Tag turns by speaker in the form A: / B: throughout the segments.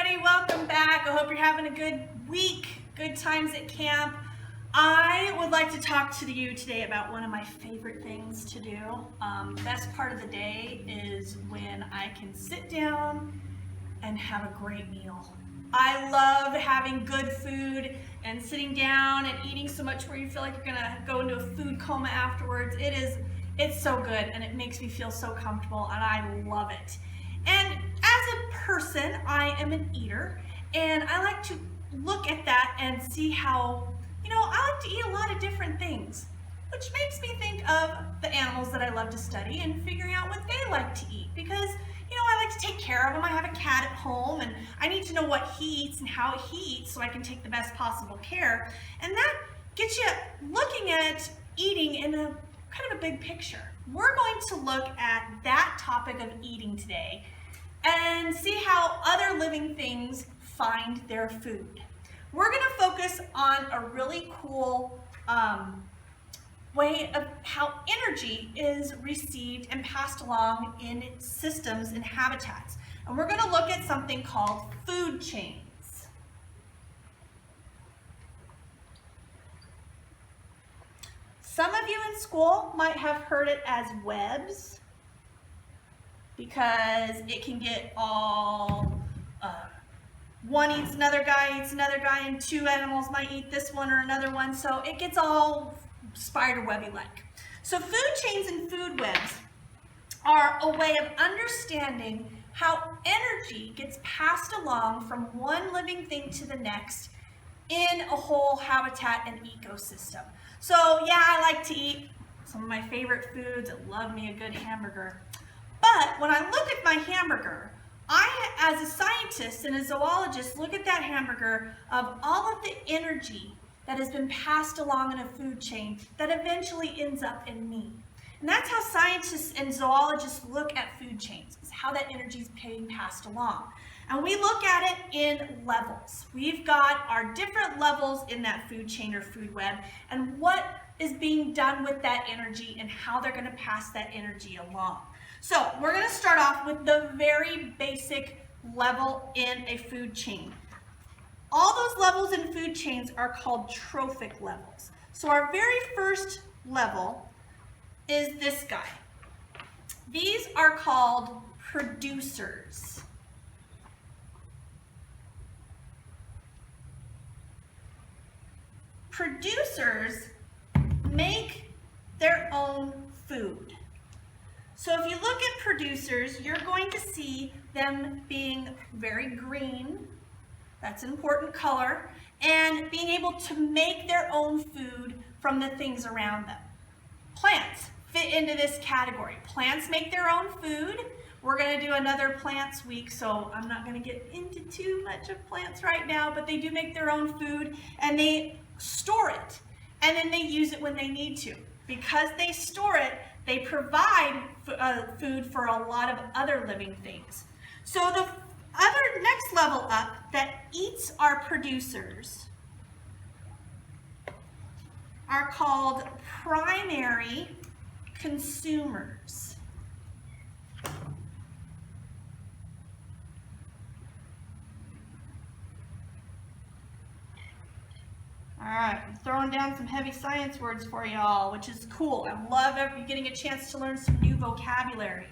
A: everybody, welcome back. I hope you're having a good week, good times at camp. I would like to talk to you today about one of my favorite things to do. Best part of the day is when I can sit down and have a great meal. I love having good food and sitting down and eating so much where you feel like you're gonna go into a food coma afterwards. It's so good and it makes me feel so comfortable and I love it. And as a person, I am an eater and I like to look at that and see how, I like to eat a lot of different things, which makes me think of the animals that I love to study and figuring out what they like to eat because, I like to take care of them. I have a cat at home and I need to know what he eats and how he eats so I can take the best possible care. And that gets you looking at eating in a kind of a big picture. We're going to look at that topic of eating today and see how other living things find their food. We're going to focus on a really cool way of how energy is received and passed along in systems and habitats. And we're going to look at something called food chains. Some of you in school might have heard it as webs because it can get all one eats another guy, and two animals might eat this one or another one, so it gets all spider webby-like. So food chains and food webs are a way of understanding how energy gets passed along from one living thing to the next in a whole habitat and ecosystem. So yeah, I like to eat some of my favorite foods. I love me a good hamburger. But when I look at my hamburger, I, as a scientist and a zoologist, look at that hamburger of all of the energy that has been passed along in a food chain that eventually ends up in me. And that's how scientists and zoologists look at food chains, is how that energy is being passed along. And we look at it in levels. We've got our different levels in that food chain or food web and what is being done with that energy and how they're going to pass that energy along. So we're going to start off with the very basic level in a food chain. All those levels in food chains are called trophic levels. So our very first level is this guy. These are called producers. Producers make their own food. So if you look at producers, you're going to see them being very green. That's an important color. And being able to make their own food from the things around them. Plants fit into this category. Plants make their own food. We're going to do another plants week, so I'm not going to get into too much of plants right now, but they do make their own food and they store it. And then they use it when they need to. Because they store it, they provide food for a lot of other living things. So the other next level up that eats our producers are called primary consumers. All right, I'm throwing down some heavy science words for y'all, which is cool. I love getting a chance to learn some new vocabulary.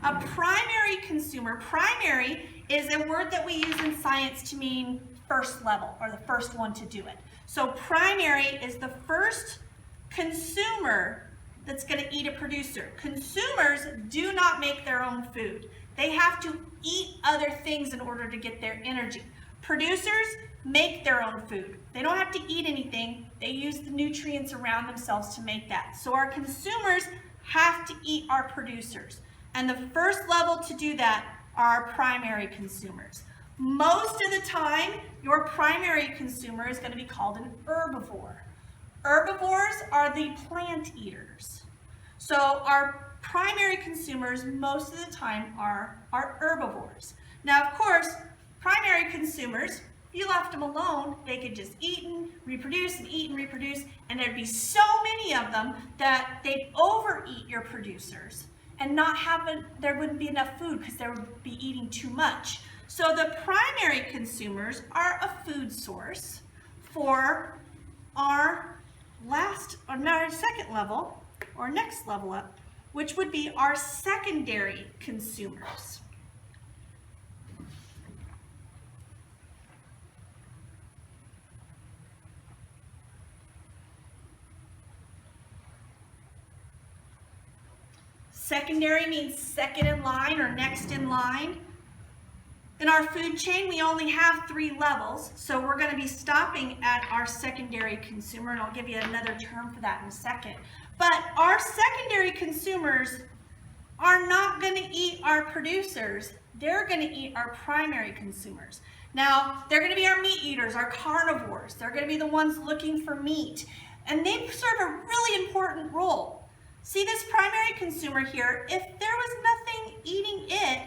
A: A primary consumer, primary is a word that we use in science to mean first level, or the first one to do it. So primary is the first consumer that's going to eat a producer. Consumers do not make their own food. They have to eat other things in order to get their energy. Producers make their own food. They don't have to eat anything. They use the nutrients around themselves to make that. So our consumers have to eat our producers. And the first level to do that are our primary consumers. Most of the time, your primary consumer is going to be called an herbivore. Herbivores are the plant eaters. So our primary consumers most of the time are herbivores. Now, of course, primary consumers, if you left them alone, they could just eat and reproduce and eat and reproduce, and there'd be so many of them that they'd overeat your producers and not have there wouldn't be enough food because they would be eating too much. So the primary consumers are a food source for our second level, or next level up, which would be our secondary consumers. Secondary means second in line or next in line. In our food chain, we only have 3 levels, so we're going to be stopping at our secondary consumer, and I'll give you another term for that in a second. But our secondary consumers are not going to eat our producers. They're going to eat our primary consumers. Now, they're going to be our meat eaters, our carnivores. They're going to be the ones looking for meat, and they serve a really important role. See this primary consumer here, if there was nothing eating it,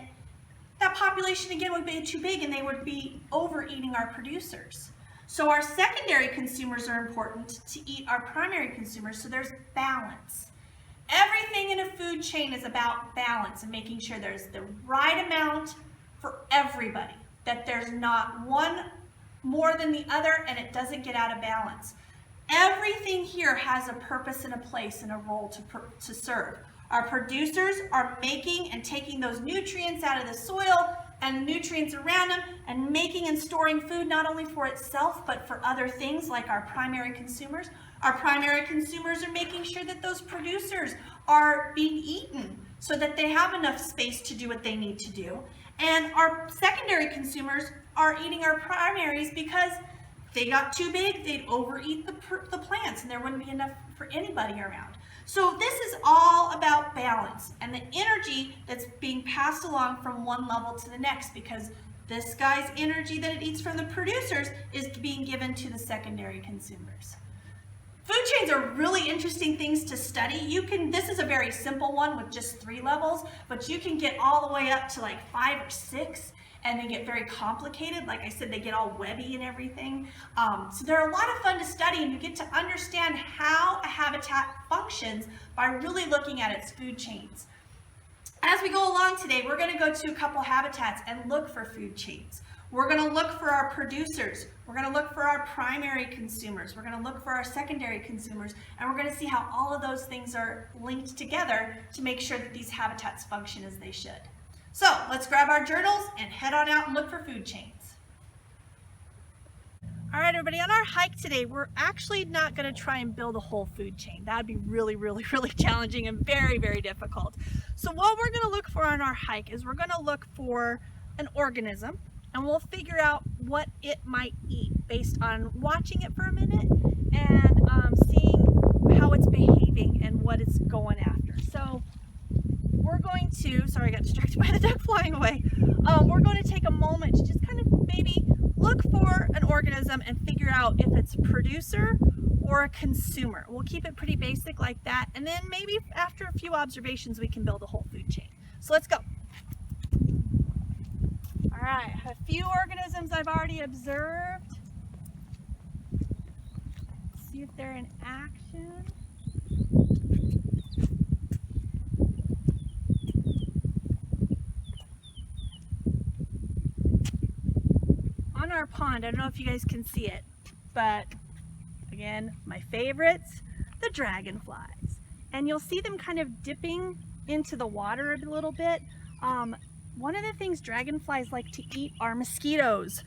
A: that population again would be too big and they would be overeating our producers. So our secondary consumers are important to eat our primary consumers, so there's balance. Everything in a food chain is about balance and making sure there's the right amount for everybody, that there's not one more than the other and it doesn't get out of balance. Everything here has a purpose and a place and a role to serve. Our producers are making and taking those nutrients out of the soil and nutrients around them and making and storing food not only for itself but for other things like our primary consumers. Our primary consumers are making sure that those producers are being eaten so that they have enough space to do what they need to do. And our secondary consumers are eating our primaries because they got too big, they'd overeat the plants and there wouldn't be enough for anybody around. So this is all about balance and the energy that's being passed along from one level to the next, because this guy's energy that it eats from the producers is being given to the secondary consumers. Food chains are really interesting things to study. This is a very simple one with just 3 levels, but you can get all the way up to like 5 or 6. And they get very complicated. Like I said, they get all webby and everything. So they're a lot of fun to study, and you get to understand how a habitat functions by really looking at its food chains. As we go along today, we're going to go to a couple habitats and look for food chains. We're going to look for our producers. We're going to look for our primary consumers. We're going to look for our secondary consumers. And we're going to see how all of those things are linked together to make sure that these habitats function as they should. So let's grab our journals and head on out and look for food chains. All right, everybody, on our hike today, we're actually not going to try and build a whole food chain. That would be really, really, really challenging and very, very difficult. So what we're going to look for on our hike is we're going to look for an organism, and we'll figure out what it might eat based on watching it for a minute and seeing how it's behaving and what it's going after. So we're going to, sorry, I got distracted by the duck flying away. We're going to take a moment to just kind of maybe look for an organism and figure out if it's a producer or a consumer. We'll keep it pretty basic like that, and then maybe after a few observations we can build a whole food chain. So let's go. All right, a few organisms I've already observed. See if they're in action. On our pond, I don't know if you guys can see it, but again, my favorites, the dragonflies. And you'll see them kind of dipping into the water a little bit. One of the things dragonflies like to eat are mosquitoes.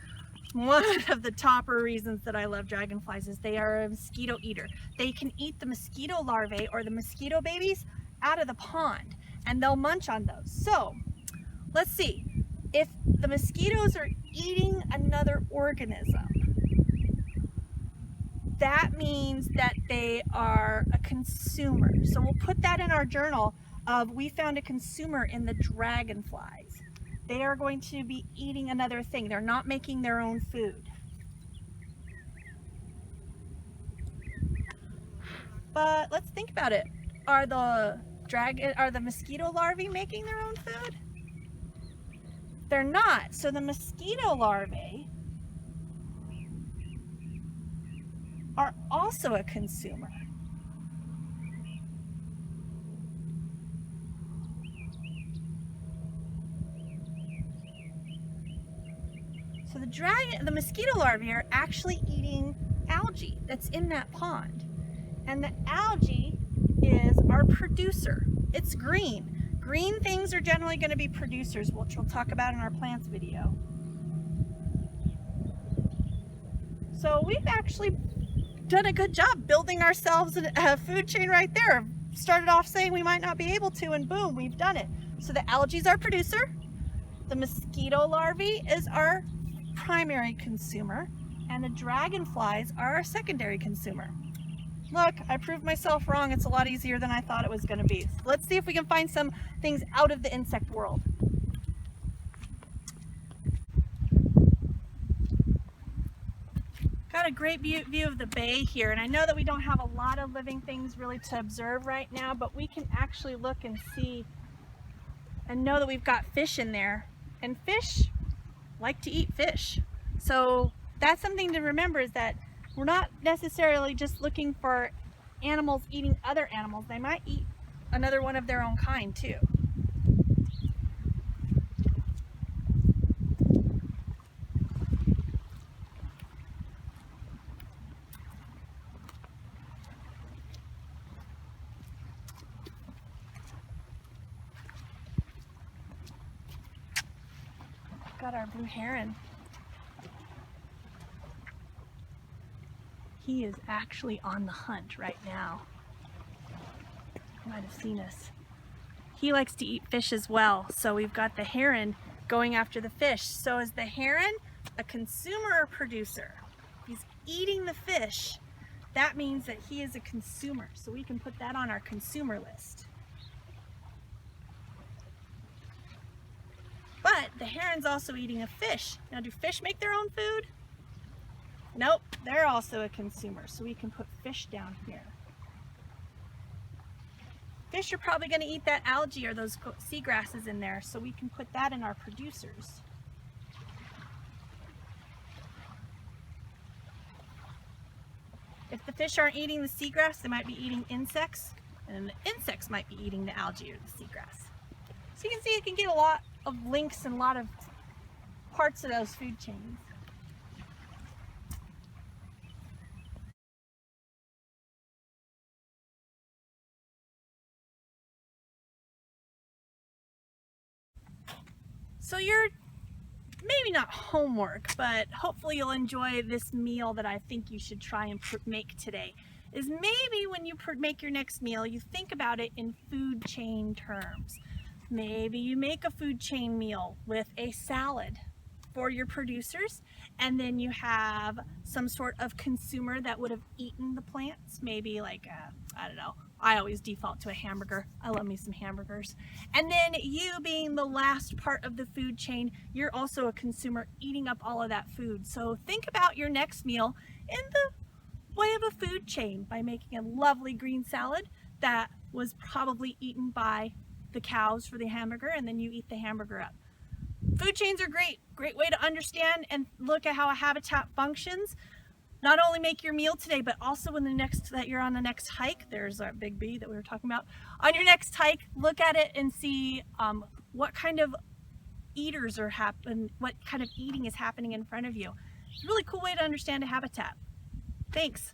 A: One of the topper reasons that I love dragonflies is they are a mosquito eater. They can eat the mosquito larvae or the mosquito babies out of the pond, and they'll munch on those. So let's see. If the mosquitoes are eating another organism, that means that they are a consumer. So we'll put that in our journal of we found a consumer in the dragonflies. They are going to be eating another thing. They're not making their own food. But let's think about it. Are the mosquito larvae making their own food? They're not. So the mosquito larvae are also a consumer. So the mosquito larvae are actually eating algae that's in that pond. And the algae is our producer. It's green. Green things are generally going to be producers, which we'll talk about in our plants video. So we've actually done a good job building ourselves a food chain right there. Started off saying we might not be able to, and boom, we've done it. So the algae is our producer. The mosquito larvae is our primary consumer, and the dragonflies are our secondary consumer. Look, I proved myself wrong. It's a lot easier than I thought it was going to be. So let's see if we can find some things out of the insect world. Got a great view of the bay here, and I know that we don't have a lot of living things really to observe right now, but we can actually look and see and know that we've got fish in there, and fish like to eat fish. So that's something to remember, is that we're not necessarily just looking for animals eating other animals. They might eat another one of their own kind too. Got our blue heron. He is actually on the hunt right now. You might have seen us. He likes to eat fish as well, so we've got the heron going after the fish. So is the heron a consumer or producer? He's eating the fish. That means that he is a consumer, so we can put that on our consumer list. But the heron's also eating a fish. Now, do fish make their own food? Nope, they're also a consumer, so we can put fish down here. Fish are probably going to eat that algae or those seagrasses in there, so we can put that in our producers. If the fish aren't eating the seagrass, they might be eating insects, and the insects might be eating the algae or the seagrass. So you can see it can get a lot of links and a lot of parts of those food chains. So you're maybe not homework, but hopefully you'll enjoy this meal that I think you should try and make today. Is maybe when you make your next meal, you think about it in food chain terms. Maybe you make a food chain meal with a salad for your producers, and then you have some sort of consumer that would have eaten the plants, maybe like I don't know, I always default to a hamburger. I love me some hamburgers. And then you being the last part of the food chain, you're also a consumer eating up all of that food. So think about your next meal in the way of a food chain by making a lovely green salad that was probably eaten by the cows for the hamburger, and then you eat the hamburger up. Food chains are great way to understand and look at how a habitat functions. Not only make your meal today, but also when you're on the next hike, there's our big bee that we were talking about. On your next hike, look at it and see what kind of eaters are what kind of eating is happening in front of you. It's a really cool way to understand a habitat. Thanks.